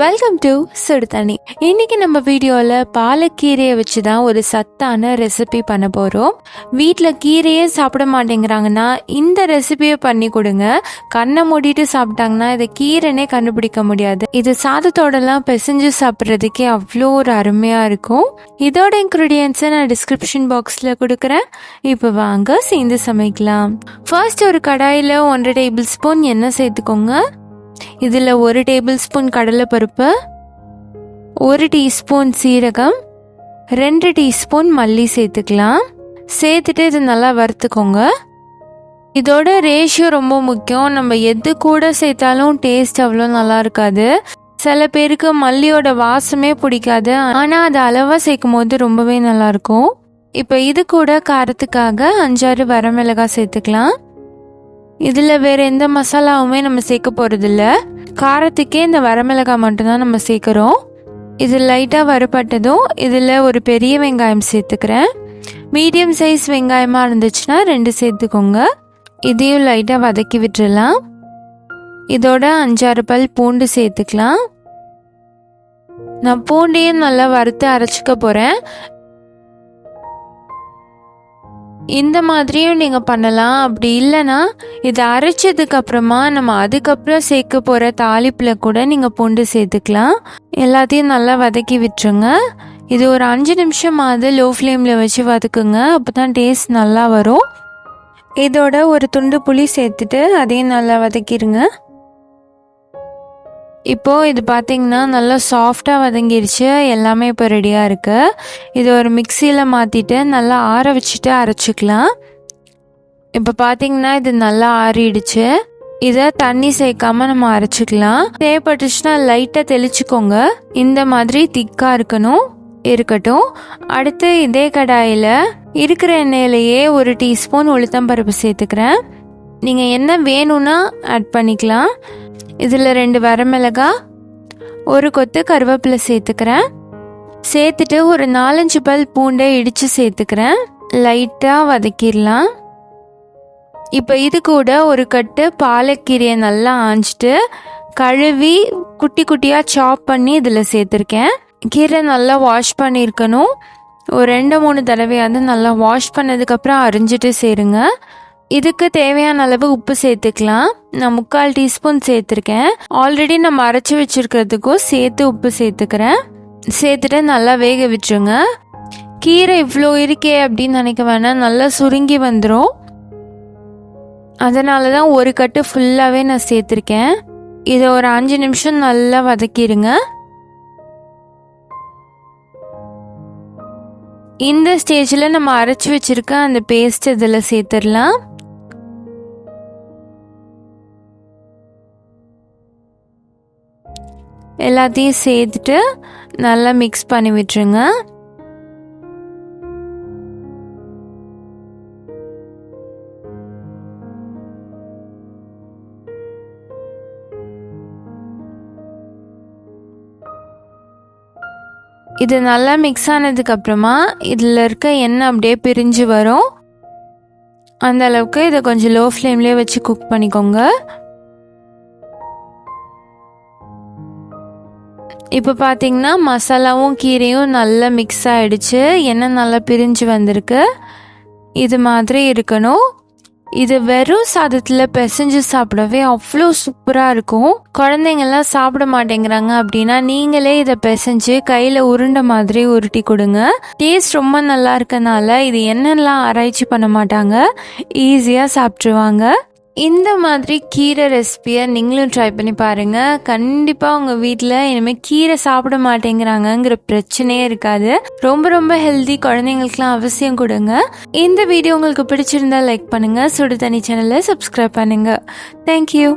Welcome to சுடுதண்ணி. இன்னைக்கு நம்ம வீடியோவில் பாலக்கீரையை வச்சு தான் ஒரு சத்தான ரெசிபி பண்ண போகிறோம். வீட்டில் கீரையே சாப்பிட மாட்டேங்கிறாங்கன்னா இந்த ரெசிபியை பண்ணி கொடுங்க. கண்ணை மூடிட்டு சாப்பிட்டாங்கன்னா இதை கீரைனே கண்டுபிடிக்க முடியாது. இது சாதத்தோடலாம் பிசைஞ்சு சாப்பிட்றதுக்கே அவ்வளோ ஒரு அருமையாக இருக்கும். இதோட இன்க்ரீடியன்ஸை நான் டிஸ்கிரிப்ஷன் பாக்ஸில் கொடுக்குறேன். இப்போ வாங்க சேர்ந்து சமைக்கலாம். ஃபர்ஸ்ட் ஒரு கடாயில் 1.5 டேபிள் ஸ்பூன் எண்ணெய் சேர்த்துக்கோங்க. இதில் 1 டேபிள் ஸ்பூன் கடலைப்பருப்பு, 1 டீஸ்பூன் சீரகம், 2 டீஸ்பூன் மல்லி சேர்த்துக்கலாம். சேர்த்துட்டு இது நல்லா வறுத்துக்கோங்க. இதோட ரேஷியோ ரொம்ப முக்கியம். நம்ம எது கூட சேர்த்தாலும் டேஸ்ட் அவ்வளோ நல்லா இருக்காது. சில பேருக்கு மல்லியோட வாசமே பிடிக்காது, ஆனால் அது அளவாக சேர்க்கும் போது ரொம்பவே நல்லாயிருக்கும். இப்போ இது கூட காரத்துக்காக 5-6 வரமிளகாய் சேர்த்துக்கலாம். இதில் வேறு எந்த மசாலாவுமே நம்ம சேர்க்க போகிறதில்ல. காரத்துக்கே இந்த வரமிளகாய் மட்டும்தான் நம்ம சேர்க்குறோம். இது லைட்டாக வறுபட்டதும் இதில் ஒரு பெரிய வெங்காயம் சேர்த்துக்கிறேன். மீடியம் சைஸ் வெங்காயமாக இருந்துச்சுன்னா 2 சேர்த்துக்கோங்க. இதையும் லைட்டாக வதக்கி விட்டுடலாம். இதோட 5-6 பல் பூண்டு சேர்த்துக்கலாம். நான் பூண்டையும் நல்லா வறுத்து அரைச்சிக்க போகிறேன். இந்த மாதிரியும் நீங்கள் பண்ணலாம். அப்படி இல்லைன்னா இதை அரைச்சதுக்கு அப்புறமா நம்ம அதுக்கப்புறம் சேர்க்க போகிற தாளிப்பில் கூட நீங்கள் பூண்டு சேர்த்துக்கலாம். எல்லாத்தையும் நல்லா வதக்கி விட்டுருங்க. இது ஒரு 5 நிமிஷமாவது லோ ஃப்ளேமில் வச்சு வதக்குங்க. அப்போ தான் டேஸ்ட் நல்லா வரும். இதோட ஒரு துண்டு புளி சேர்த்துட்டு அதையும் நல்லா வதக்கிடுங்க. இப்போது இது பார்த்திங்கன்னா நல்லா சாஃப்டாக வதங்கிடுச்சு. எல்லாமே இப்போ ரெடியாக இருக்குது. இது ஒரு மிக்சியில் மாற்றிட்டு நல்லா ஆற வச்சுட்டு அரைச்சிக்கலாம். இப்போ பார்த்திங்கன்னா இது நல்லா ஆறிடுச்சு. இதை தண்ணி சேர்க்காமல் நம்ம அரைச்சிக்கலாம். தேவைப்பட்டுச்சுன்னா லைட்டாக தெளிச்சுக்கோங்க. இந்த மாதிரி திக்காக இருக்கட்டும். அடுத்து இதே கடாயில் இருக்கிற எண்ணெயிலேயே 1 டீஸ்பூன் உளுத்தம்பருப்பு சேர்த்துக்கிறேன். நீங்கள் என்ன வேணும்னா ஆட் பண்ணிக்கலாம். இதில் 2 வரமிளகாய், 1 கொத்து கருவேப்பிலை சேர்த்துக்கிறேன். சேர்த்துட்டு ஒரு 4-5 பல் பூண்டை இடித்து சேர்த்துக்கிறேன். லைட்டாக வதக்கிடலாம். இப்போ இது கூட ஒரு கட்டு பாலக்கீரையை நல்லா ஆஞ்சிட்டு கழுவி குட்டி குட்டியாக சாப் பண்ணி இதில் சேர்த்துருக்கேன். கீரை நல்லா வாஷ் பண்ணியிருக்கணும். ஒரு 2-3 தடவையாவது நல்லா வாஷ் பண்ணதுக்கப்புறம் அரிஞ்சிட்டு சேருங்க. இதுக்கு தேவையான அளவு உப்பு சேர்த்துக்கலாம். நான் 3/4 டீஸ்பூன் சேர்த்துருக்கேன். ஆல்ரெடி நம்ம அரைச்சி வச்சுருக்கிறதுக்கும் சேர்த்து உப்பு சேர்த்துக்கிறேன். சேர்த்துட்டு நல்லா வேக விட்டுருங்க. கீரை இவ்வளோ இருக்கே அப்படின்னு நினைக்க வேணாம், நல்லா சுருங்கி வந்துடும். அதனால தான் ஒரு கட்டு ஃபுல்லாகவே நான் சேர்த்துருக்கேன். இதை ஒரு 5 நிமிஷம் நல்லா வதக்கிடுங்க. இந்த ஸ்டேஜில் நம்ம அரைச்சி வச்சுருக்க அந்த பேஸ்ட் இதில் சேர்த்துடலாம். எல்லாத்தையும் சேர்த்துட்டு நல்லா மிக்ஸ் பண்ணி விட்டுருங்க. இது நல்லா மிக்ஸ் ஆனதுக்கப்புறமா இதில் இருக்க எண்ணெய் அப்படியே பிரிஞ்சு வரும். அந்த அளவுக்கு இதை கொஞ்சம் லோ ஃப்ளேம்லேயே வச்சு குக் பண்ணிக்கோங்க. இப்போ பார்த்தீங்கன்னா மசாலாவும் கீரையும் நல்லா மிக்ஸ் ஆகிடுச்சு. எண்ணெய் நல்லா பிரிஞ்சு வந்திருக்கு. இது மாதிரி இருக்கணும். இது வெறும் சாதத்தில் பிசைஞ்சு சாப்பிடவே அவ்வளோ சூப்பராக இருக்கும். குழந்தைங்கள்லாம் சாப்பிட மாட்டேங்கிறாங்க அப்படின்னா நீங்களே இதை பிசைஞ்சு கையில் உருண்டை மாதிரி உருட்டி கொடுங்க. டேஸ்ட் ரொம்ப நல்லா இருக்கனால இது என்னெல்லாம் ஆராய்ச்சி பண்ண மாட்டாங்க, ஈஸியாக சாப்பிட்ருவாங்க. இந்த மாதிரி கீரை ரெசிபியை நீங்களும் ட்ரை பண்ணி பாருங்கள். கண்டிப்பாக உங்கள் வீட்டில் இனிமேல் கீரை சாப்பிட மாட்டேங்கிறாங்கங்கிற பிரச்சனையே இருக்காது. ரொம்ப ரொம்ப ஹெல்தி. குழந்தைங்களுக்குலாம் அவசியம் கொடுங்க. இந்த வீடியோ உங்களுக்கு பிடிச்சிருந்தா லைக் பண்ணுங்கள். சுடுதண்ணி சேனலை சப்ஸ்கிரைப் பண்ணுங்கள். தேங்க்யூ.